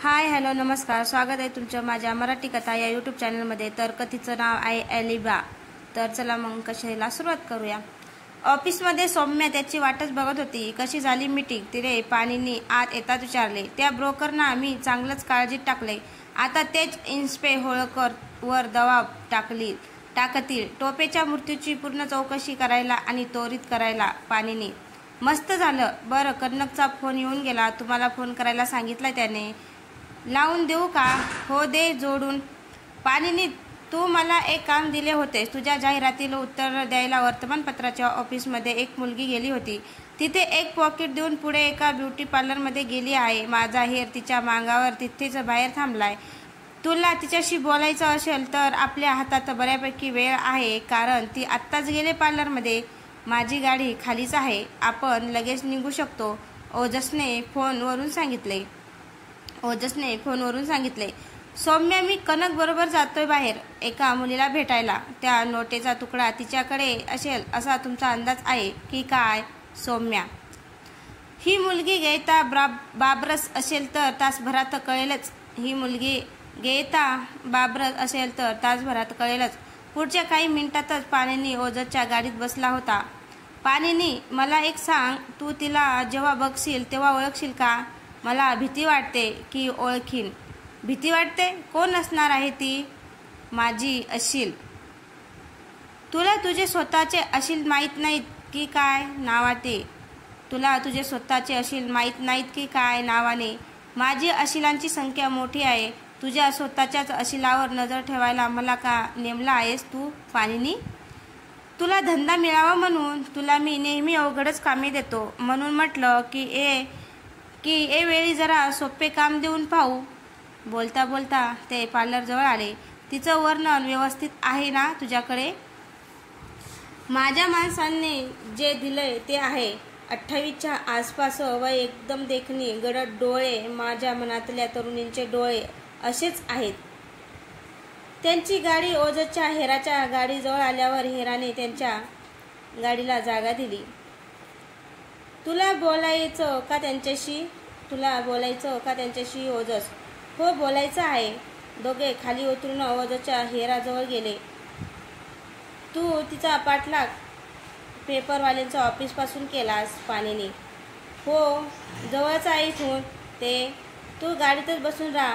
Hi hello नमस्कार, स्वागत आहे तुमचं माझ्या मराठी कथा या यूट्यूब चॅनलमध्ये। तर कथेचं नाव आहे अलिबा। तर चला मग कशाला सुरुवात करूया। ऑफिसमध्ये सौम्या त्याची वाटच बघत होती। कशी झाली मीटिंग, तिने पाणीनी आत येतात विचारले। त्या ब्रोकरना आम्ही चांगलंच काळजीत टाकले, आता तेच इन्स्पे होळकर वर दबाव टाकतील टोपेच्या मृत्यूची पूर्ण चौकशी करायला आणि त्वरित करायला। पाणीनी मस्त झालं बरं, कर्नकचा फोन येऊन गेला, तुम्हाला फोन करायला सांगितलं त्याने, लावून देऊ का? हो दे जोडून। पाणीनी तू मला एक काम दिले होते, तुझ्या जाहिरातीला उत्तर द्यायला वर्तमानपत्राच्या ऑफिसमध्ये एक मुलगी गेली होती, तिथे एक पॉकेट देऊन पुढे एका ब्युटी पार्लरमध्ये गेली आहे। माझा हेर तिच्या मागावर तिथेच बाहेर थांबलाय। तुला तिच्याशी बोलायचं असेल तर आपल्या हातात बऱ्यापैकी वेळ आहे, कारण ती आत्ताच गेले पार्लरमध्ये। माझी गाडी खालीच आहे, आपण लगेच निघू शकतो, ओजसने फोनवरून सांगितले। सौम्या मी कनक बरोबर जातोय बाहेर एका मुलीला भेटायला, त्या नोटेचा तुकडा तिच्याकडे असेल असा तुमचा अंदाज आहे की काय? सौम्या ही मुलगी गेयता बाबरस असेल तर तासभरात कळेलच। पुढच्या काही मिनिटातच पाणीनी ओजसच्या गाडीत बसला होता। पाणीनी मला एक सांग, तू तिला जेव्हा बघशील तेव्हा ओळखशील का? मला भीती वाटते की ओळखीन। भीती वाटते? कोण असणार आहे ती? माझी अशील। तुला तुझे स्वतःचे अशील माहीत नाहीत की काय नावाने? माझी अशिलांची संख्या मोठी आहे, तुझ्या स्वतःच्याच अशिलावर नजर ठेवायला मला का नेमला आहेस तू? पाणीनी तुला धंदा मिळावा म्हणून तुला मी नेहमी अवघडच कामे देतो, म्हणून म्हटलं की ए वेळी जरा सोपे काम देऊन पाहू। बोलता बोलता ते पार्लरजवळ आले। तिचं वर्णन व्यवस्थित आहे ना तुझ्याकडे? माझ्या माणसांनी जे दिलंय ते आहे, 28च्या आसपास, वय एकदम देखणी, गडद डोळे, माझ्या मनातल्या तरुणींचे डोळे असेच आहेत। त्यांची गाडी ओजसच्या हेराच्या गाडीजवळ आल्यावर हेराने त्यांच्या गाडीला जागा दिली। तुला बोलायचं का त्यांच्याशी? ओजस हो बोलायचं आहे। दोघे खाली उतरून ओजसच्या हेराजवळ गेले। तू तिचा पाठलाग पेपरवाल्यांच्या ऑफिसपासून केलास? पाणीनी हो, जवळच आहे इथून ते, तू गाडीतच बसून राहा,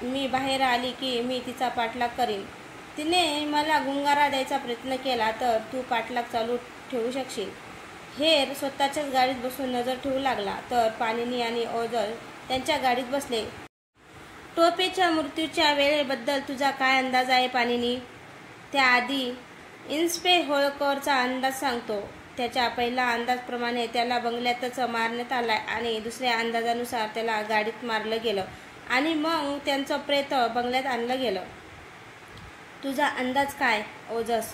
मी बाहेर आली की मी तिचा पाठलाग करीन। तिने मला गुंगारा द्यायचा प्रयत्न केला तर तू पाठलाग चालू ठेवू शकशील। हेर स्वतःच्याच गाडीत बसून नजर ठेवू लागला तर पाणीनी आणि ओजस त्यांच्या गाडीत बसले। टोपेच्या मृत्यूच्या वेळेबद्दल तुझा काय अंदाज आहे पाणीनी? त्याआधी इन्स्पे होळकरचा अंदाज सांगतो। त्याच्या पहिल्या अंदाजाप्रमाणे त्याला बंगल्यातच मारण्यात आलाय आणि दुसऱ्या अंदाजानुसार त्याला गाडीत मारलं गेलं आणि मग त्यांचं प्रेत बंगल्यात आणलं गेलं। तुझा अंदाज काय? ओजस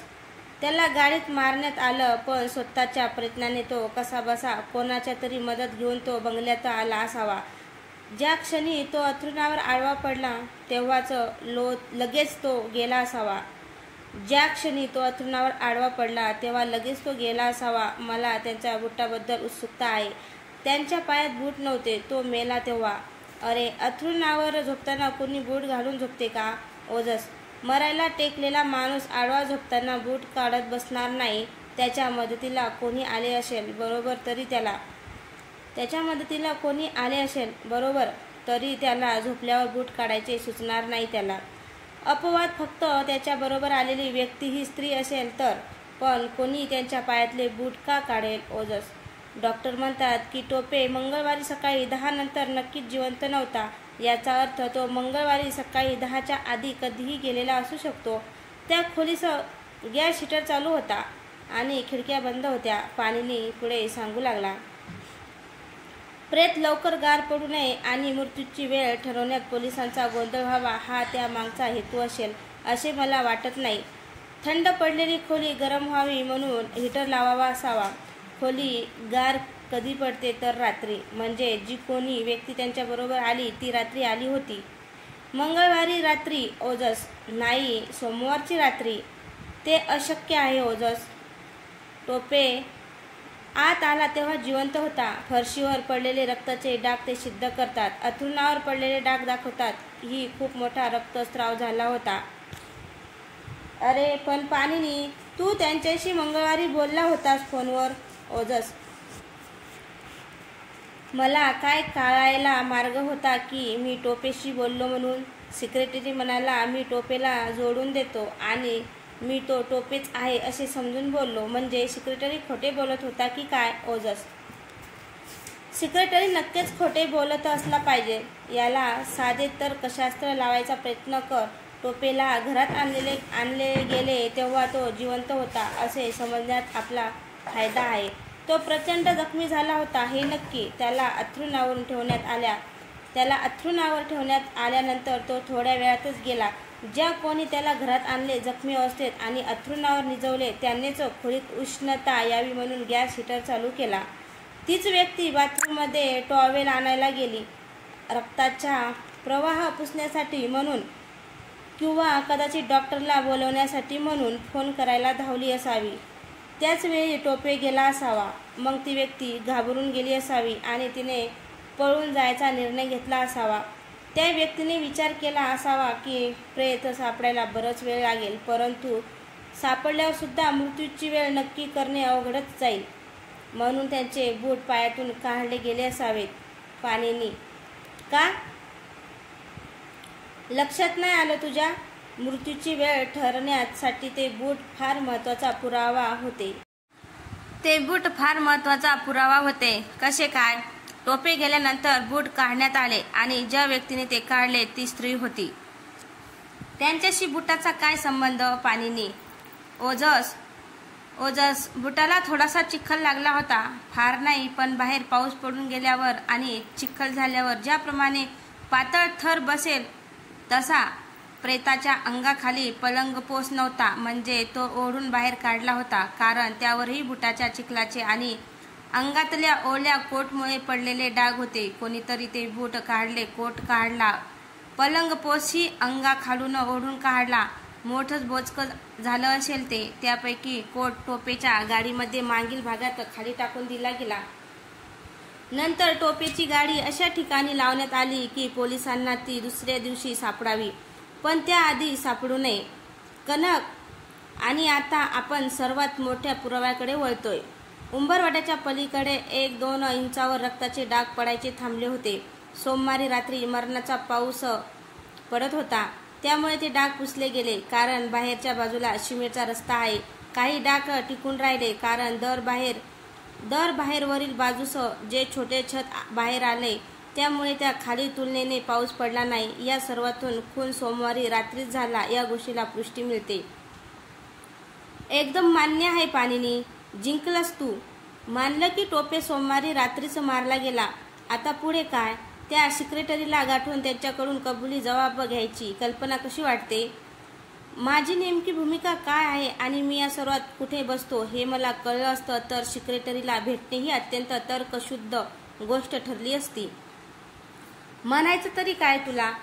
त्याला गाडीत मारण्यात आलं, पण स्वतःच्या प्रयत्नाने तो कसाबसा कोणाच्या तरी मदत घेऊन तो बंगल्यात आला असावा। ज्या क्षणी तो अंथरुणावर आडवा पडला तेव्हाच लगेच तो गेला असावा। मला त्यांच्या बुटाबद्दल उत्सुकता आहे। त्यांच्या पायात बूट नव्हते, तो मेला तेव्हा। अरे, अंथरुणावर झोपताना कोणी बूट घालून झोपते का? ओजस मरायला टेकलेला माणूस आडवा झोपताना बूट काढत बसणार नाही। त्याच्या मदतीला कोणी आले असेल बरोबर, तरी त्याला झोपल्यावर बूट काढायचे सुचणार नाही त्याला। अपवाद फक्त त्याच्या बरोबर आलेली व्यक्ती ही स्त्री असेल तर, पण कोणी त्यांच्या पायातले बूट का काढेल? ओजस डॉक्टर म्हणतात की टोपे मंगळवारी सकाळी 10 नंतर नक्कीच जिवंत नव्हता, याचा अर्थ तो मंगळवारी सकाळी 10च्या आधी कधीही गेलेला असू शकतो। त्या खोलीचा गॅस हीटर चालू होता आणि खिडक्या बंद होत्या। पाणीनी पुढे सांगू लागला। प्रेत लवकर गार पडू नये आणि मृत्यूची वेळ ठरवण्यात पोलिसांचा गोंधळ व्हावा हा त्या मागचा हेतू असेल असे मला वाटत नाही। थंड पडलेली खोली गरम व्हावी म्हणून हीटर लावावा असावा। खोली गार कधी पडते तर रात्री, म्हणजे जी कोणी व्यक्ती त्यांच्याबरोबर आली ती रात्री आली होती। मंगळवारी रात्री? ओजस नाही, सोमवारची रात्री। ते अशक्य आहे ओजस। टोपे आत आला तेव्हा जिवंत होता. फरशीवर पडलेले रक्ताचे डाग ते सिद्ध करतात. अंथरुणावर पडलेले डाग दाखवतात ही खूप मोठा रक्तस्राव झाला होता. अरे पण पाणिनी, तू त्यांच्याशी मंगळवारी बोलला होतास फोनवर. ओजस: मला काय कळायला मार्ग होता की मी टोपेशी बोललो म्हणून. सेक्रेटरी म्हणाला, मी टोपेला जोडून देतो आणि मी तो टोपेच आहे असे समजून बोललो. म्हणजे सेक्रेटरी खोटे बोलत होता की काय? ओजस: सेक्रेटरी नक्कीच खोटे बोलत असला पाहिजे. याला साधे तर कशास्त्र लावायचा प्रयत्न कर. टोपेला घरात आणले गेले तेव्हा तो जिवंत होता असे समजण्यात आपला फायदा आहे. तो प्रचंड जखमी झाला होता हे नक्की. त्याला अंथरुणावर ठेवण्यात आल्यानंतर तो थोड्या वेळातच गेला. ज्या कोणी त्याला घरात आणले जखमी अवस्थेत आणि अंथरुणावर निजवले त्यांनीच खोलीत उष्णता यावी म्हणून गॅस हीटर चालू केला. तीच व्यक्ती बाथरूममध्ये टॉवेल आणायला गेली. रक्ताचा प्रवाह पुसण्यासाठी म्हणून किंवा कदाचित डॉक्टरला बोलवण्यासाठी म्हणून फोन करायला धावली असावी. त्याच वेळी टोपे गेला असावा. मग ती व्यक्ती घाबरून गेली असावी आणि तिने पळून जायचा निर्णय घेतला असावा. त्या व्यक्तीने विचार केला असावा की प्रेत सापडायला बराच वेळ लागेल, परंतु सापडल्यावर सुद्धा मृत्यूची वेळ नक्की करणे अवघडच जाईल, म्हणून त्यांचे बूट पायातून काढले गेले असावेत. पाणिनी: का? लक्षात नाही आलं तुझ्या? मृत्यूची वेळ ठरवण्यासाठी ते बूट फार महत्त्वाचा पुरावा होते. कसे काय? टोपे गेल्यानंतर बूट काढण्यात आले आणि ज्या व्यक्तीने ते काढले ती स्त्री होती. त्यांच्याशी बुटाचा काय संबंध? पाणिनी: ओजस: बुटाला थोडासा चिखल लागला होता. फार नाही, पण बाहेर पाऊस पडून गेल्यावर आणि चिखल झाल्यावर ज्याप्रमाणे पातळ थर बसेल तसा प्रेताच्या अंगाखाली पलंगपोस नव्हता, म्हणजे तो ओढून बाहेर काढला होता, कारण त्यावरही बुटाच्या चिखलाचे आणि अंगातल्या ओल्या कोटमुळे पडलेले डाग होते. कोणीतरी ते बूट काढले, कोट काढला, पलंगपोसही अंगाखालून ओढून काढला. मोठंच बोचकं झालं असेल ते. त्यापैकी कोट टोपेच्या गाडीमध्ये मागील भागात खाली टाकून दिला गेला. नंतर टोपेची गाडी अशा ठिकाणी लावण्यात आली की पोलिसांना ती दुसऱ्या दिवशी सापडावी, पण त्याआधी सापडू नये. कनक: आणि आता आपण सर्वात मोठ्या पुराव्याकडे वळतोय. उंबरवाड्याच्या पलीकडे 1-2 इंचावर रक्ताचे डाग पडायचे थांबले होते. सोमवारी रात्री मरणाचा पाऊस पडत होता, त्यामुळे ते डाग पुसले गेले. कारण बाहेरच्या बाजूला सिमेंटचा रस्ता आहे. काही डाग टिकून राहिले कारण दर बाहेरवरील बाजूस जे छोटे छत बाहेर आले त्यामुळे त्या खाली तुलनेने पाऊस पडला नाही. या सर्वातून खून सोमवारी रात्रीच झाला या गोष्टीला पुष्टी मिळते. एकदम मान्य आहे पाणिनी. जिंकलंस तू. मानलं की टोपे सोमवारी रात्रीच मारला गेला. आता पुढे काय? त्या सेक्रेटरीला गाठून त्यांच्याकडून कबुली जबाब घ्यायची कल्पना कशी वाटते? माझी नेमकी भूमिका काय आहे आणि मी या सर्वात कुठे बसतो हे मला कळलं असतं तर सेक्रेटरीला भेटणे ही अत्यंत तर्कशुद्ध गोष्ट ठरली असती. म्हणायचं तरी काय तुला?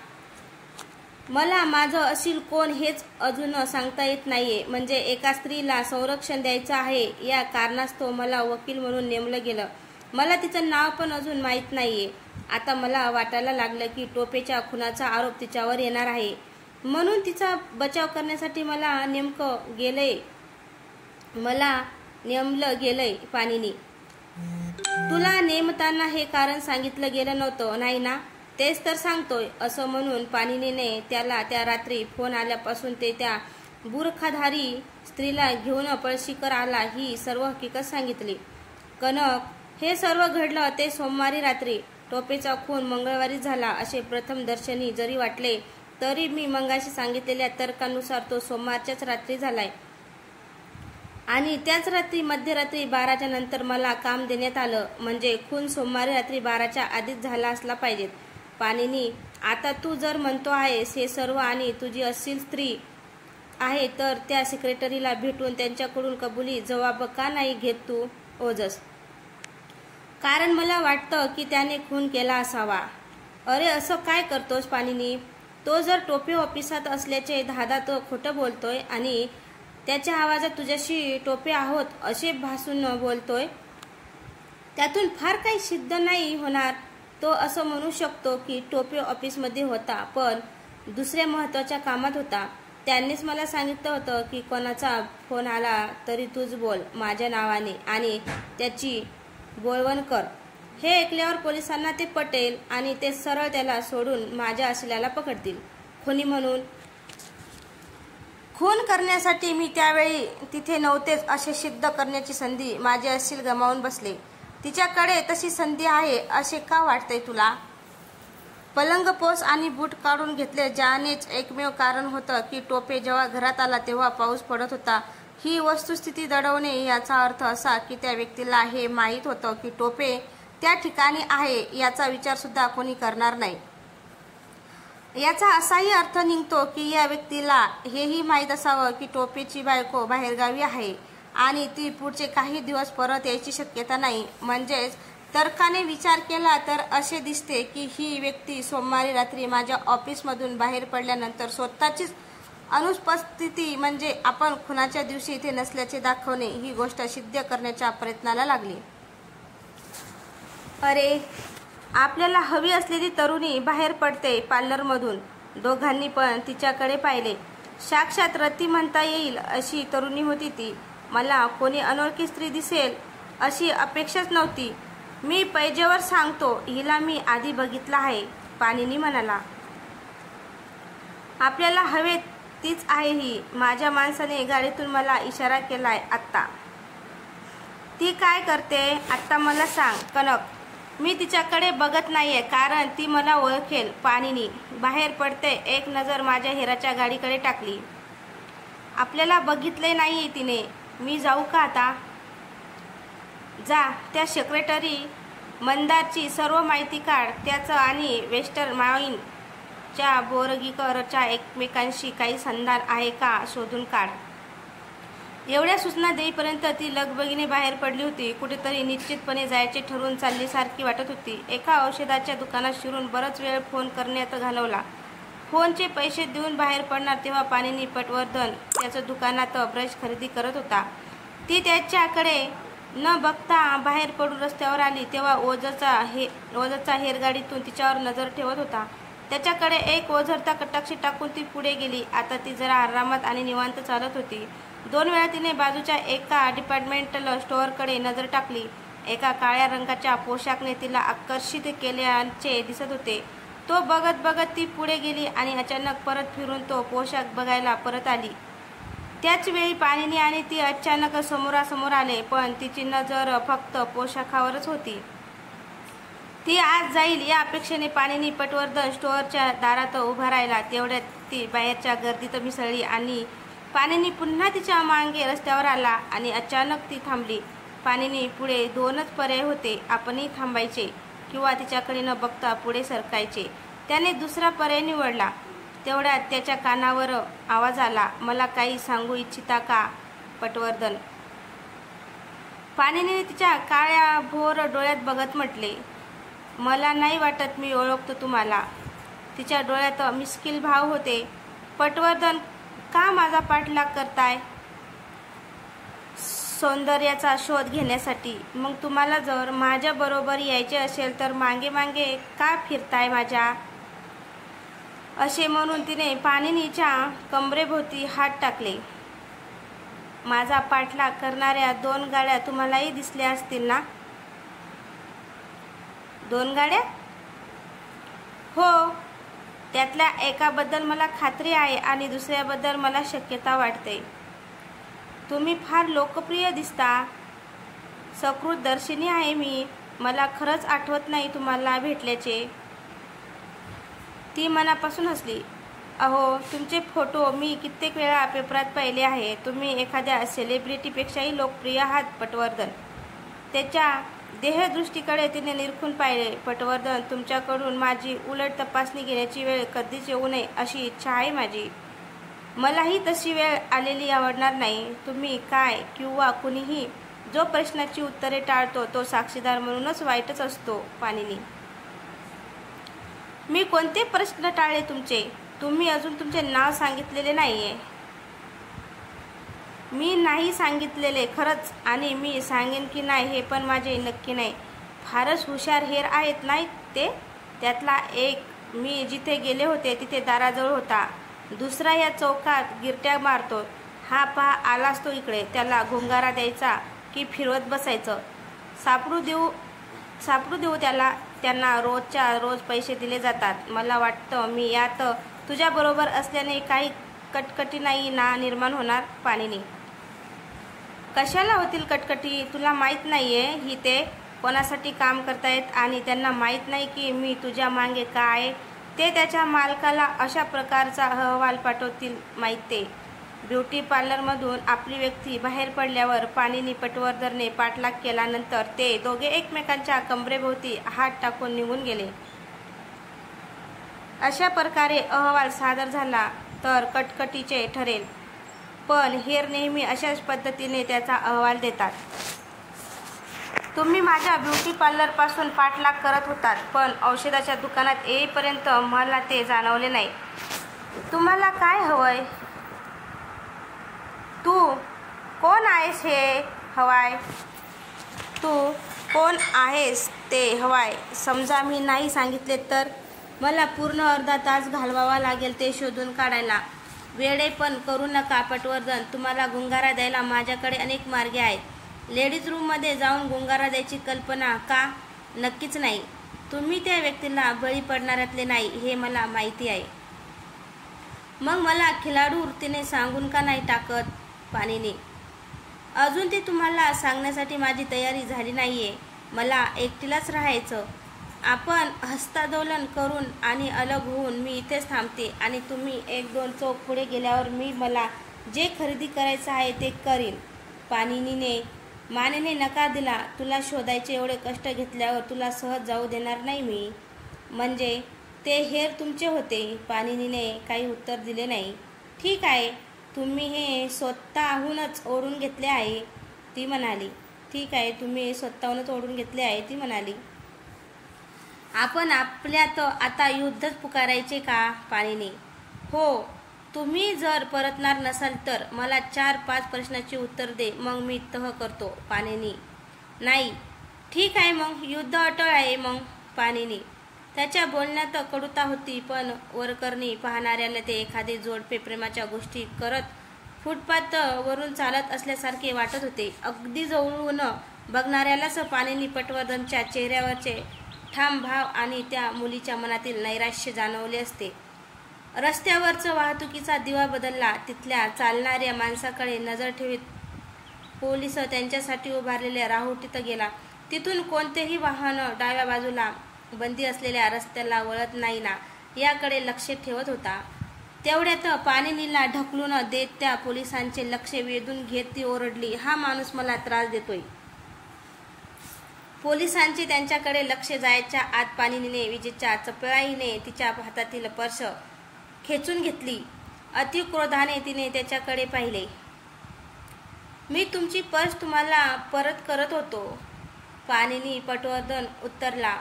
मला माझं असील कोण हेच अजून सांगता येत नाहीये. म्हणजे एका स्त्रीला संरक्षण द्यायचं आहे या कारणास्तव मला वकील म्हणून नेमलं गेलं. मला तिचं नाव पण अजून माहीत नाहीये. आता मला वाटायला लागलं की टोपेच्या खुनाचा आरोप तिच्यावर येणार आहे, म्हणून तिचा बचाव करण्यासाठी मला नेमलं गेलंय. पाणिनी: तुला नेमताना हे कारण सांगितलं गेलं नव्हतं, नाही ना? तेच तर सांगतोय. असं म्हणून पाणिनीने त्याला त्या रात्री फोन आल्यापासून ते त्या बुरखाधारी स्त्रीला घेऊन पळशीकर आला ही सर्व हकीकत सांगितली. कनक: हे सर्व घडलं ते सोमवारी रात्री. टोपेचा खून मंगळवारी झाला असे प्रथमदर्शनी जरी वाटले तरी मी मगाशी सांगितलेल्या तर्कानुसार तो सोमवारच्याच रात्री झालाय आणि त्याच रात्री मध्यरात्री 12च्या नंतर मला काम देण्यात आलं. म्हणजे खून सोमवारी रात्री 12च्या आधीच झाला असला पाहिजेत. पाणिनी: आता तू जर म्हणतो आहेस हे सर्व आणि तुझी असील स्त्री आहे तर त्या सेक्रेटरीला भेटून त्यांच्याकडून कबुली जबाब का नाही घेत तू? ओजस: कारण मला वाटतं की त्याने खून केला असावा. अरे असं काय करतोस पाणिनी? तो जर टोपे ऑफिसात असल्याचे धादात खोटं बोलतोय आणि त्याच्या आवाजात तुझ्याशी टोपे आहोत असे भासून बोलतोय. त्यातून फार काही सिद्ध नाही होणार. तो असं म्हणू शकतो की टोपे ऑफिसमध्ये होता, पण दुसऱ्या महत्त्वाच्या कामात होता. त्यांनीच मला सांगितलं होतं की कोणाचा फोन आला तरी तूच बोल माझ्या नावाने आणि त्याची बोळवण कर. हे ऐकल्यावर पोलिसांना ते पटेल आणि ते सरळ त्याला सोडून माझ्या असल्याला पकडतील. खुनी म्हणून खून करण्यासाठी मी त्यावेळी तिथे नव्हतेच असे सिद्ध करण्याची संधी माझे असील गमावून बसले. तिच्याकडे तशी संधी आहे असे का वाटतंय तुला? पलंगपोस आणि बूट काढून घेतले ज्यानेच एकमेव कारण होतं की टोपे जेव्हा घरात आला तेव्हा पाऊस पडत होता. ही वस्तुस्थिती दडवणे याचा अर्थ असा की त्या व्यक्तीला हे माहीत होतं की टोपे त्या ठिकाणी आहे. याचा विचार सुद्धा कोणी करणार नाही. याचा असाही अर्थ निघतो की या व्यक्तीला हेही माहीत असावं की टोपेची बायको बाहेरगावी आहे आणि ती पुढचे काही दिवस परत यायची शक्यता नाही. म्हणजेच तर्काने विचार केला तर असे दिसते की ही व्यक्ती सोमवारी रात्री माझ्या ऑफिसमधून बाहेर पडल्यानंतर स्वतःचीच अनुपस्थिती म्हणजे आपण खुनाच्या दिवशी इथे नसल्याचे दाखवणे ही गोष्ट सिद्ध करण्याच्या प्रयत्नाला लागली. अरे, आपल्याला हवी असलेली तरुणी बाहेर पडते पार्लरमधून. दोघांनी पण तिच्याकडे पाहिले. साक्षात रती म्हणता येईल अशी तरुणी होती ती. मला कोणी अनोळखी स्त्री दिसेल अशी अपेक्षाच नव्हती. मी पैजेवर सांगतो, हिला मी आधी बघितलं आहे, पाणिनी म्हणाला. आपल्याला हवे तीच आहे ही. माझ्या माणसाने गाडीतून मला इशारा केलाय. आत्ता ती काय करते आत्ता मला सांग. कनक, मी तिच्याकडे बघत नाहीये कारण ती मला ओळखेल. पाणिनी बाहेर पडते एक नजर माझ्या हेराच्या गाडीकडे टाकली. आपल्याला बघितले नाही तिने. मी जाऊ का आता? जा, त्या सेक्रेटरी मंदारची सर्व माहिती काढ. त्याचं आणि वेस्टर्न माइनच्या बोरगीकरच्या एकमेकांशी काही संधान आहे का शोधून काढ. एवढ्या सूचना देईपर्यंत ती लगबगीने बाहेर पडली होती. कुठेतरी निश्चितपणे जायचे ठरवून चालल्यासारखी वाटत होती. एका औषधाच्या दुकानात शिरून बराच वेळ फोन करण्यात घालवला. फोनचे पैसे देऊन बाहेर पडणार तेव्हा पाणिनी पटवर्धन त्याचं दुकानात ब्रश खरेदी करत होता. ती त्याच्याकडे न बघता बाहेर पडून रस्त्यावर आली तेव्हा ओझरचा हेरगाडीतून तिच्यावर नजर ठेवत होता. त्याच्याकडे एक ओझरता कटाक्ष टाकून ती पुढे गेली. आता ती जरा आरामात आणि निवांत चालत होती. 2 वेळा तिने बाजूच्या एका डिपार्टमेंटल स्टोअरकडे नजर टाकली. एका काळ्या रंगाच्या पोशाखने तिला आकर्षित केल्याचे दिसत होते. तो बघत बघत ती पुढे गेली आणि अचानक परत फिरून तो पोशाख बघायला परत आली. त्याच वेळी पाणिनी आणि ती अचानक समोरासमोर आले, पण तिची नजर फक्त पोशाखावरच होती. ती आज जाईल या अपेक्षेने पाणिनी पटवर्धन स्टोअरच्या दारात उभा राहिला. तेवढ्यात ती बाहेरच्या गर्दीत मिसळली आणि पाणिनी पुन्हा तिच्या मागे रस्त्यावर आला आणि अचानक ती थांबली. पाणिनी पुढे 2च पर्याय होते. आपणही थांबायचे किंवा तिच्याकडे न बघता पुढे सरकायचे. त्याने दुसरा पर्याय निवडला. तेवढ्यात त्याच्या कानावर आवाज आला, मला काही सांगू इच्छिता का पटवर्धन? पाणिनीने तिच्या काळ्या भोर डोळ्यात बघत म्हटले, मला नाही वाटत मी ओळखतो तुम्हाला. तिच्या डोळ्यात मिश्किल भाव होते. पटवर्धन, का माझा पाठलाग करताय? सौंदर्याचा शोध घेण्यासाठी. मग तुम्हाला जर माझ्या बरोबर यायचे असेल तर मागे मागे का फिरताय माझ्या? असे म्हणून तिने पाणिनीच्या कमरेभोवती हात टाकले. माझा पाठलाग करणाऱ्या 2 गाड्या तुम्हालाही दिसल्या असतील ना? 2 गाड्या? हो, त्यातल्या एकाबद्दल मला खात्री आहे आणि दुसऱ्याबद्दल मला शक्यता वाटते. तुम्ही फार लोकप्रिय दिसता. सकृतदर्शिनी आहे मी. मला खरंच आठवत नाही तुम्हाला भेटल्याचे. ती मनापासून हसली. अहो, तुमचे फोटो मी कित्येक वेळा पेपरात पाहिले आहे. तुम्ही एखाद्या सेलिब्रिटीपेक्षाही लोकप्रिय आहात पटवर्धन. त्याच्या देहदृष्टीकडे तिने निरखून पाहिले. पटवर्धन, तुमच्याकडून माझी उलट तपासणी घेण्याची वेळ कधीच येऊ नये अशी इच्छा आहे माझी. मलाही तशी वेळ आलेली आवडणार नाही. तुम्ही काय किंवा कुणीही जो प्रश्नाची उत्तरे टाळतो तो साक्षीदार म्हणूनच वाईटच असतो. पाणिनी, मी कोणते प्रश्न टाळले तुमचे? तुम्ही अजून तुमचे नाव सांगितलेले नाहीये. मी नाही सांगितलेले खरंच, आणि मी सांगेन की नाही हे पण माझे नक्की नाही. फारच हुशार हेर आहेत नाही ते. त्यातला एक मी जिथे गेले होते तिथे दाराजवळ होता. दुसरा या चौकात गिरट्या मारतो. हा पहा आलाच तो इकडे. त्याला घोंगारा द्यायचा की फिरवत बसायचं? सापडू देऊ त्याला. त्यांना रोजच्या रोज पैसे दिले जातात. मला वाटतं मी यात तुझ्याबरोबर असल्याने काही कटकटी ना निर्माण होणार. पाणीनी कशाला होतील कटकटी? तुला माहीत नाहीये ही ते कोणासाठी काम करतायत, आणि त्यांना माहीत नाही की मी तुझ्या मागे का आहे. ते त्याच्या मालकाला अशा प्रकारचा अहवाल पाठवतील माहीत ते. ब्युटी पार्लरमधून आपली व्यक्ती बाहेर पडल्यावर पाणीनी पटवर्धनने पाठलाग केल्यानंतर ते दोघे एकमेकांच्या कमरेभोवती हात टाकून निघून गेले. अशा प्रकारे अहवाल सादर झाला तर कटकटीचे ठरेल, पण हेर नेहमी अशाच पद्धतीने त्याचा अहवाल देतात. तुम्ही माझ्या ब्युटी पार्लरपासून पाठलाग करत होतात, पण औषधाच्या दुकानात येईपर्यंत मला ते जाणवले नाही. तुम्हाला काय हवंय? तू कोण आहेस हे हवाय? तू कोण आहेस ते हवाय? समजा मी नाही सांगितले तर? मला पूर्ण अर्धा तास घालवावा लागेल ते शोधून काढायला. वेडेपण करू नका पटवर्धन. तुम्हाला गुंगारा द्यायला माझ्याकडे अनेक मार्ग आहेत. लेडीज रूममध्ये जाऊन गुंगारा द्यायची कल्पना का? नक्कीच नाही. तुम्ही त्या व्यक्तीला बळी पडणाऱ्यातले नाही हे मला माहिती आहे. मग मला खिलाडू वृत्तीने सांगून का नाही टाकत? पाणीनी अजून ते तुम्हाला सांगण्यासाठी माझी तयारी झाली नाहीये. मला एकटीलाच राहायचं. आपण हस्तांदोलन करून आणि अलग होऊन मी इथेच थांबते, आणि तुम्ही 1-2 चौक पुढे गेल्यावर मी मला जे खरेदी करायचं आहे ते करीन. पाणीनीने मानेने नकार दिला. तुला शोधायचे एवढे कष्ट घेतल्यावर तुला सहज जाऊ देणार नाही मी. म्हणजे ते हेर तुमचे होते? पाणीनीने काही उत्तर दिले नाही. ठीक आहे, तुम्ही हे स्वतःहूनच ओढून घेतले आहे, ती म्हणाली. ठीक आहे, तुम्ही स्वतःहूनच ओढून घेतले आहे, ती म्हणाली. आपण आपल्यात आता युद्धच पुकारायचे का? पाणीनी हो. तुम्ही जर परतणार नसाल तर मला 4-5 प्रश्नाची उत्तर दे, मग मी तह करतो. पाणीनी नाही. ठीक आहे, मग युद्ध अटळ आहे मग. पाणीनी त्याच्या बोलण्यात कडुता होती, पण वरकरणी पाहणाऱ्याला ते एखादे जोडपे प्रेमाच्या गोष्टी करत फुटपाथ वरून चालत असल्यासारखे वाटत होते. अगदी जवळून बघणाऱ्यालाच पाणीनी पटवर्धनच्या चेहऱ्यावरचे ठाम भाव आणि त्या मुलीच्या मनातील नैराश्य जाणवले असते. रस्त्यावरचा वाहतुकीचा दिवा बदलला. तिथल्या चालणाऱ्या माणसाकडे नजर ठेवीत पोलीस त्यांच्यासाठी उभारलेल्या राहुटीत गेला. तिथून कोणतेही वाहन डाव्या बाजूला बंदी असलेल्या रस्त्याला वळत नाही ना याकडे लक्ष ठेवत होता. तेवढ्यात पाणीनीला ढकलून देत त्या पोलिसांचे लक्ष वेधून घेत ती ओरडली, हा माणूस मला त्रास देतोय. पोलिसांचे त्यांच्याकडे लक्ष जायच्या आत पाणीनीने विजेच्या चपळाईने तिच्या हातातील पर्स खेचून घेतली. अतिक्रोधाने तिने त्याच्याकडे पाहिले. मी तुमची पर्स तुम्हाला परत करत होतो. पाणीनी पटवर्धन उत्तरला.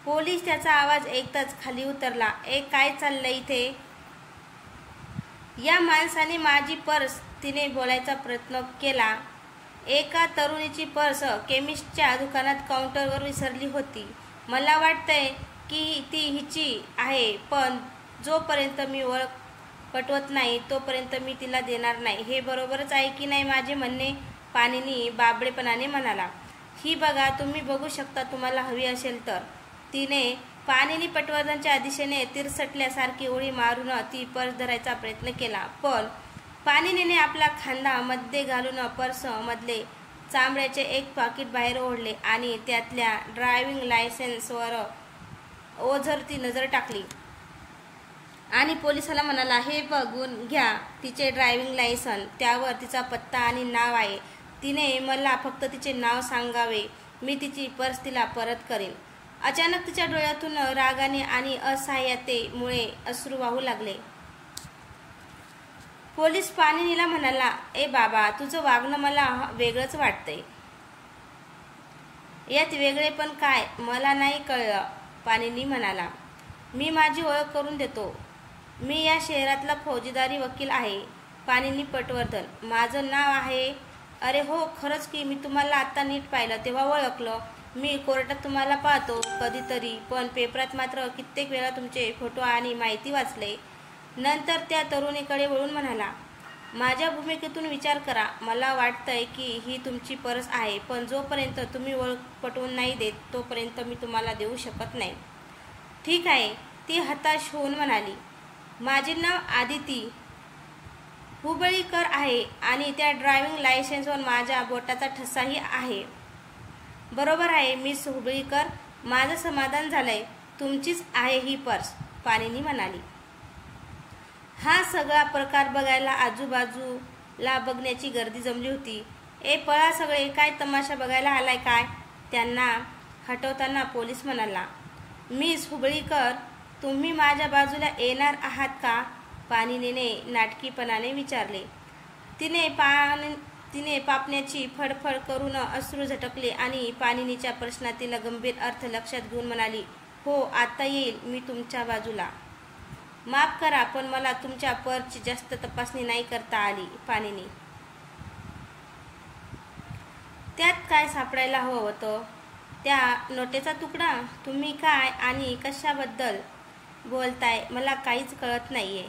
पोलीस त्याचा आवाज ऐकताच खाली उतरला. काय चाललंय इथे? या माणसाने माझी पर्स, तिने बोलायचा प्रयत्न केला. एका तरुणीची पर्स केमिस्टच्या दुकानात काउंटरवर विसरली होती. मला वाटतंय की ती हिची आहे, पण जोपर्यंत मी ओळख पटवत नाही तोपर्यंत मी तिला देणार नाही. हे बरोबरच आहे की नाही माझे म्हणणे? पाणीनी बाबडेपणाने म्हणाला. ही बघा, तुम्ही बघू शकता तुम्हाला हवी असेल तर. तिने पाणीनी पटवर्धनच्या दिशेने तिरसटल्यासारखी उडी मारून ती पर्स धरायचा प्रयत्न केला, पण पाणीनीने आपला खांदा मध्ये घालून पर्स मधले चांबड्याचे एक पाकिट बाहेर ओढले आणि त्यातल्या ड्रायव्हिंग लायसन्सवर ओझरती नजर टाकली आणि पोलिसाला म्हणाला, हे बघून घ्या तिचे ड्रायव्हिंग लायसन. त्यावर तिचा पत्ता आणि नाव आहे. तिने मला फक्त तिचे नाव सांगावे, मी तिची पर्स तिला परत करेन. अचानक तिच्या डोळ्यातून रागाने आणि असहाय्यतेमुळे अश्रू वाहू लागले. पोलीस पाणीनीला म्हणाला, ए बाबा, तुझं वागणं मला वेगळंच वाटतंय. यात वेगळे पण काय? मला नाही कळलं. पाणीनी म्हणाला. मी माझी ओळख करून देतो. मी या शहरातला फौजदारी वकील आहे. पाणिनी पटवर्धन. माझं नाव आहे. अरे हो, खरंच की. मी तुम्हाला आत्ता नीट पाहिलं तेव्हा ओळखलं. मी कोर्टात तुम्हाला पाहतो कधीतरी, पण पेपरात मात्र कित्येक वेळा तुमचे फोटो आणि माहिती वाचले. नंतर त्या तरुणीकडे वळून म्हणाला, माझ्या भूमिकेतून विचार करा. मला वाटतंय की ही तुमची पर्स आहे, पण जोपर्यंत तुम्ही ओळख पटवून नाही देत तोपर्यंत मी तुम्हाला देऊ शकत नाही. ठीक आहे, ती हताश होऊन म्हणाली. माझे नाव आदिती हुबळीकर आहे आणि त्या ड्रायव्हिंग लायसन्सवर माझ्या बोटाचा ठसाही आहे. बरोबर आहे मिस हुबळीकर, माझं समाधान झालंय. तुमचीच आहे ही पर्स, पाणिनी म्हणाली. हा सगळा प्रकार बघायला आजूबाजूला बघण्याची गर्दी जमली होती. ए पळा सगळे, काय तमाशा बघायला आलाय काय? त्यांना हटवताना पोलीस म्हणाला. मिस हुबळीकर, तुम्ही माझ्या बाजूला येणार आहात का? पाणिनीने नाटकीपणाने विचारले. तिने पापण्याची फडफड करून अश्रू झटकले आणि पाणिनीच्या प्रश्नातील गंभीर अर्थ लक्षात घेऊन म्हणाली, हो, आता येईल मी तुमच्या बाजूला. माफ करा, पण मला तुमच्या पर्सची जास्त तपासणी नाही करता आली. पाणिनी, त्यात काय सापडायला हवं होतं? त्या नोटेचा तुकडा? तुम्ही काय आणि कशाबद्दल बोलताय मला काहीच कळत नाहीये.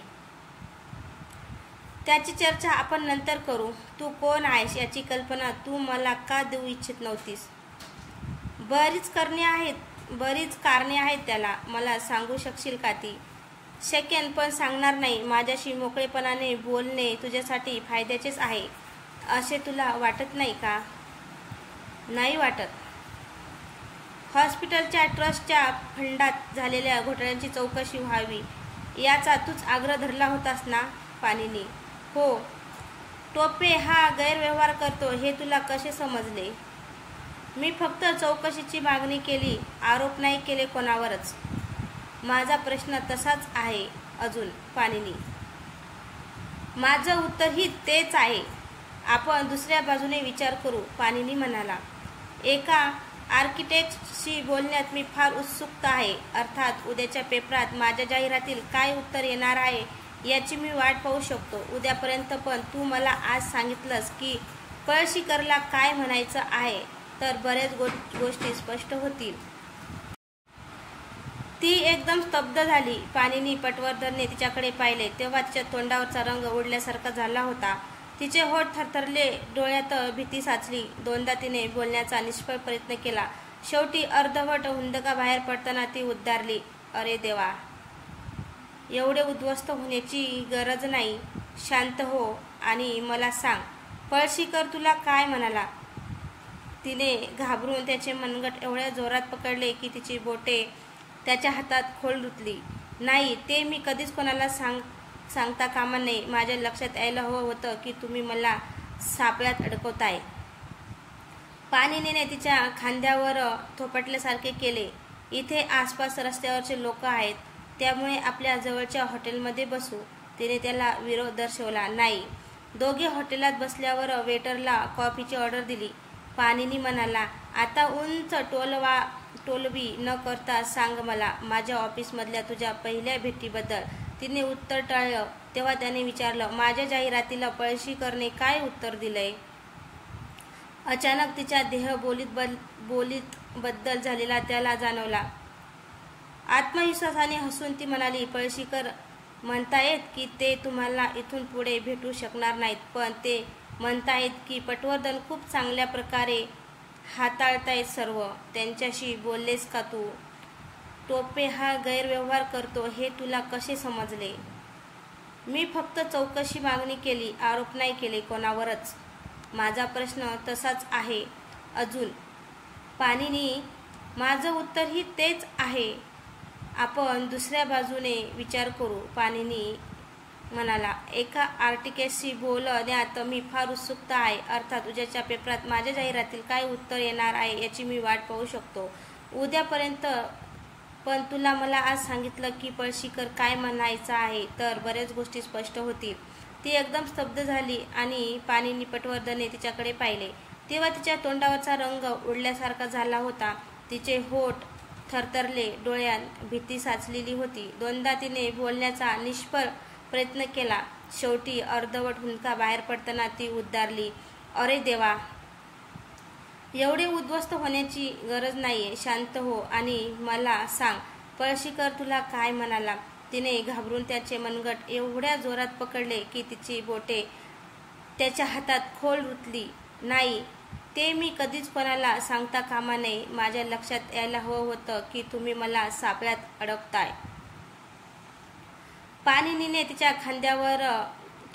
त्याची चर्चा आपण नंतर करू. तू कोण आहेस याची कल्पना तू मला का देऊ इच्छित नव्हतीस? बरीच कारणे आहेत त्याला. मला सांगू शकशील का ती? शक्यन, पण सांगणार नाही. माझ्याशी मोकळेपणाने बोलणे तुझ्यासाठी फायद्याचेच आहे असे तुला वाटत नाही का? नाही वाटत. हॉस्पिटलच्या ट्रस्टच्या फंडात झालेल्या घोटाळ्यांची चौकशी व्हावी याचा तूच आग्रह धरला होतास ना? पाणिनी, हो. टोपे हा गैरव्यवहार करतो हे तुला कसे समजले? मी फक्त चौकशीची मागणी केली, आरोप नाही केले कोणावरच. माझा प्रश्न तसाच आहे अजून. पाणिनी, माझं उत्तरही तेच आहे. आपण दुसऱ्या बाजूने विचार करू. पाणिनी म्हणाला. एका आर्किटेक्टशी बोलण्यात मी फार उत्सुक आहे. अर्थात उद्याच्या पेपरात माझ्या जाहिरातील काय उत्तर येणार आहे याची मी वाट पाहू शकतो उद्यापर्यंत. पण तू मला आज सांगितलंस की पळशीकरला काय म्हणायचं आहे तर बऱ्याच गोष्टी स्पष्ट होतील. ती एकदम स्तब्ध झाली. पाणिनी पटवर्धनने तिच्याकडे पाहिले तेव्हा तिच्या तोंडावरचा रंग उडल्यासारखा झाला होता. तिचे होठ थरथरले, डोळ्यात भीती साचली. दोनदा तिने बोलण्याचा निष्फळ प्रयत्न केला. शेवटी अर्धवट हुंदका बाहेर पडताना ती उद्गारली, अरे देवा, एवढे उद्ध्वस्त होण्याची गरज नाही. शांत हो आणि मला सांग, पळशीकर तुला काय म्हणाला? तिने घाबरून त्याचे मनगट एवढ्या जोरात पकडले की तिची बोटे त्याच्या हातात खोल रुतली. नाही, ते मी कधीच कोणाला सांगता कामा नये. माझ्या लक्षात यायला हवं होतं की तुम्ही मला सापळ्यात अडकवताय. पाणिनीने तिच्या खांद्यावर थोपटल्यासारखे केले. इथे आसपास रस्त्यावरचे लोक आहेत, त्यामुळे आपल्या जवळच्या हॉटेलमध्ये बसू. तिने त्याला विरोध दर्शवला. नाही. दोघे हॉटेलात बसल्यावर वेटरला कॉफीची ऑर्डर दिली. पाणिनी म्हणाला, आता उंच टोलवी न करता सांग मला माझ्या ऑफिसमधल्या तुझ्या पहिल्या भेटीबद्दल. तिने उत्तर टाळलं तेव्हा त्याने विचारलं, माझ्या जाहिरातीला पळशीकरने काय उत्तर दिलंय? अचानक तिच्या देहबोलीत बदल झालेला त्याला जाणवला. आत्मविश्वासाने हसून ती म्हणाली, पळशीकर म्हणतायत की ते तुम्हाला इथून पुढे भेटू शकणार नाहीत, पण ते म्हणतायत की पटवर्धन खूप चांगल्या प्रकारे हाताळतायत सर्व. त्यांच्याशी बोललेस का तू? टोपे हा गैरव्यवहार करतो हे तुला कसे समजले? मी फक्त चौकशी मागणी केली, आरोप नाही केले कोणावरच. माझा प्रश्न तसाच आहे अजून. पाणिनी, माझं उत्तरही तेच आहे. आपण दुसऱ्या बाजूने विचार करू. पाणिनी म्हणाला, एका आर्टिकलशी बोलण्यात मी फार उत्सुक आहे. अर्थात उद्याच्या पेपरात माझ्या जाहिरातील काय उत्तर येणार आहे याची मी वाट पाहू शकतो उद्यापर्यंत. पण तुला मला आज सांगितलं की पळशीकर काय म्हणायचं आहे तर बऱ्याच गोष्टी स्पष्ट होतील. ती एकदम स्तब्ध झाली आणि पाणिनी पटवर्धनने तिच्याकडे पाहिले तेव्हा तिच्या तोंडावरचा रंग उडल्यासारखा झाला होता. तिचे होठ थरथरले, डोळ्यात भीती साचलेली होती. दोनदा तिने बोलण्याचा निष्फळ प्रयत्न केला. शेवटी अर्धवट हुंदका बाहेर पडताना ती उद्गारली, अरे देवा, एवढे उद्ध्वस्त होण्याची गरज नाहीये. शांत हो आणि मला सांग, पळशीकर तुला काय म्हणाला? तिने घाबरून त्याचे मनगट एवढ्या जोरात पकडले की तिची बोटे त्याच्या हातात खोल रुतली. नाही, ते मी कधीच कोणाला सांगता कामा नये. माझ्या लक्षात यायला हवं होतं की तुम्ही मला सापळ्यात अडकताय. पाणिनीने तिच्या खांद्यावर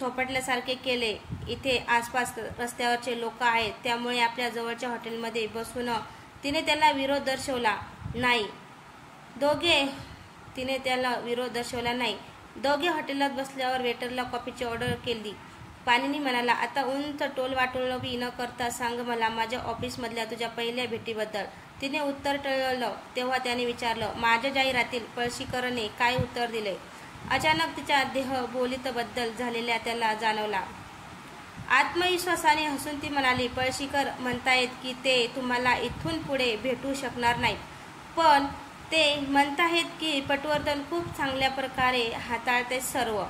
थोपटल्यासारखे केले. इथे आसपास रस्त्यावरचे लोक आहेत, त्यामुळे आपल्या जवळच्या हॉटेलमध्ये बसून तिने त्याला विरोध दर्शवला नाही. दोघे हॉटेलात बसल्यावर वेटरला कॉफीची ऑर्डर केली. पाणिनी म्हणाला, आता उंच टोलवाटोलवी न करता सांग मला माझ्या ऑफिसमधल्या तुझ्या पहिल्या भेटीबद्दल. तिने उत्तर टळलं तेव्हा त्याने विचारलं, माझ्या जाहिरातील पळशीकरने काय उत्तर दिले? अचानक तिच्या देहबोलीत बदल झालेला त्याला जाणवला. आत्मविश्वासाने हसून ती म्हणाली, पळशीकर म्हणतायत की ते तुम्हाला इथून पुढे भेटू शकणार नाहीत, पण ते म्हणतायत की पटवर्धन खूप चांगल्या प्रकारे हाताळते सर्व.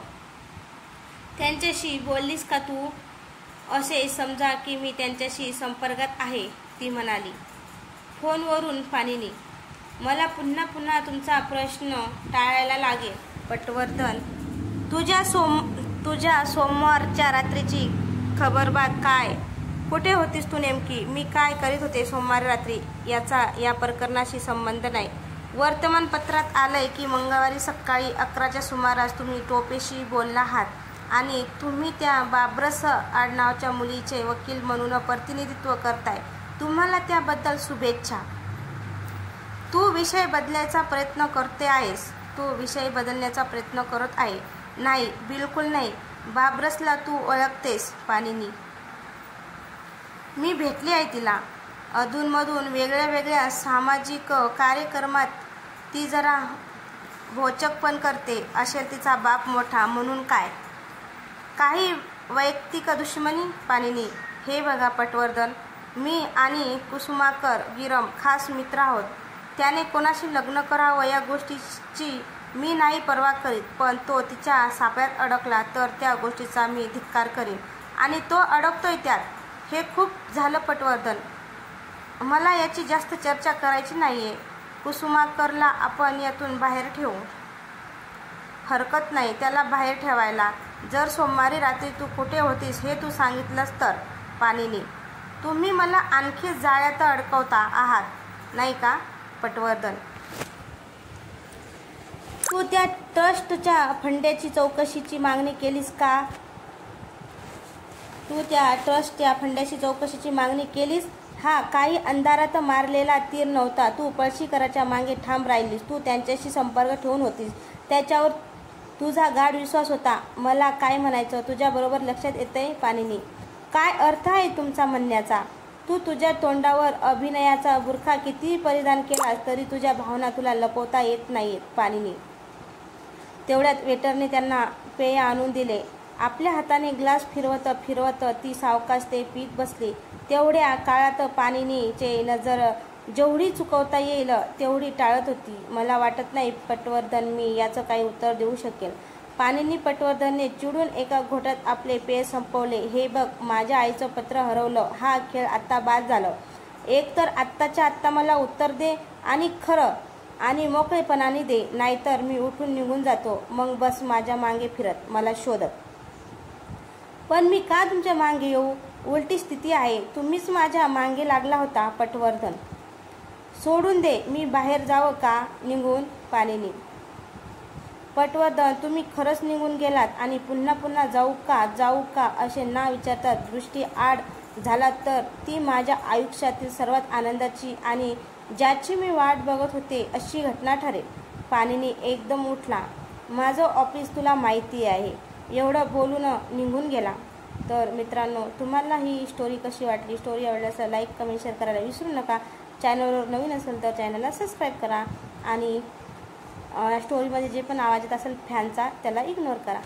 त्यांच्याशी बोललीस का तू? असे समजा की मी त्यांच्याशी संपर्कात आहे, ती म्हणाली. फोनवरून पाणिनी, मला पुन्हा पुन्हा तुमचा प्रश्न टाळायला लागेल. पटवर्धन, तुझ्या सोमवारच्या रात्रीची खबरबात काय? कुठे होतीस तू नेमकी? मी काय करीत होते सोमवारी रात्री याचा या प्रकरणाशी संबंध नाही. वर्तमानपत्रात आलंय की मंगळवारी सकाळी 11च्या सुमारास तुम्ही टोपेशी बोलला आहात आणि तुम्ही त्या बाब्रस आडनावाच्या मुलीचे वकील म्हणून प्रतिनिधित्व करताय. तुम्हाला त्याबद्दल शुभेच्छा. तू विषय बदलण्याचा प्रयत्न करते आहेस. तू विषय बदलण्याचा प्रयत्न करत आहे? नाही, बिलकुल नाही. बाब्रसला तू ओळखतेस? पाणिनी, मी भेटली आहे तिला. अधूनमधून वेगळ्या सामाजिक कार्यक्रमात ती जरा भोचक पण करते. असेल तिचा बाप मोठा म्हणून काय? काही वैयक्तिक दुश्मनी? पाणिनी, हे बघा पटवर्धन, मी आणि कुसुमाकर गिरम खास मित्र आहोत. त्याने कोणाशी लग्न करावं या गोष्टीची मी नाही पर्वा करीत, पण तो तिच्या सापळ्यात अडकला तर त्या गोष्टीचा मी धिक्कार करीन आणि तो अडकतोय त्यात. हे खूप झालं पटवर्धन. मला याची जास्त चर्चा करायची नाहीये. कुसुमाकरला आपण यातून बाहेर ठेवू. हरकत नाही त्याला बाहेर ठेवायला, जर सोमवारी रात्री तू कुठे होतीस हे तू सांगितलंस तर. पाणिनी, तुम्ही मला आणखी जाळ्यात अडकवता आहात नाही का? पटवर्धन, तू त्या ट्रस्टच्या फंड्याची चौकशीची मागणी केलीस का? हा काही अंधारात मारलेला तीर नव्हता. तू पळशीकराच्या मागे ठाम राहिलीस. तू त्यांच्याशी संपर्क ठेवून होतीस. त्याच्यावर तुझा गाढ विश्वास होता. मला काय म्हणायचं तुझ्याबरोबर लक्षात येतंय? पाणिनी, काय अर्थ आहे तुमचा म्हणण्याचा? तू तुझ्या तोंडावर अभिनयाचा बुरखा कितीही परिधान केलास तरी तुझ्या भावना तुला लपवता येत नाहीत. पाणिनी, तेवढ्यात वेटरने त्यांना पेय आणून दिले. आपल्या हाताने ग्लास फिरवत ती सावकाश ते पीत बसली. तेवढ्या काळात पाणिनीचे नजर जेवढी चुकवता येईल तेवढी टाळत होती. मला वाटत नाही पटवर्धन मी याचं काही उत्तर देऊ शकेल. पाणिनी पटवर्धनने चिडून एका घोटात आपले पेय संपवले. हे बघ, माझ्या आईचं पत्र हरवलं. हा खेळ आत्ता बाद झालं. एक तर आत्ताच्या आत्ता मला उत्तर दे आणि खरं आणि मोकळेपणाने दे, नाहीतर मी उठून निघून जातो. मग बस माझ्या मागे फिरत मला शोधत. पण मी का तुमच्या मागे येऊ? उलटी स्थिती आहे. तुम्हीच माझ्या मागे लागला होता. पटवर्धन, सोडून दे. मी बाहेर जावं का निघून? पाणिनी, पटवर्धन, तुम्ही खरंच निघून गेलात आणि पुन्हा पुन्हा जाऊ का असे ना विचारता दृष्टी आड झाला तर ती माझ्या आयुष्यातील सर्वात आनंदाची आणि ज्याची मी वाट बघत होते अशी घटना ठरेल. पाणिनी एकदम उठला. माझं ऑफिस तुला माहिती आहे. एवढं बोलून निघून गेला. तर मित्रांनो, तुम्हाला ही स्टोरी कशी वाटली? स्टोरी आवडल्यास लाईक, कमेंट, शेअर करायला विसरू नका. चॅनलवर नवीन असेल तर चॅनलला सबस्क्राईब करा आणि स्टोरीमध्ये जे पण आवाज येत असेल फॅनचा त्याला इग्नोर करा.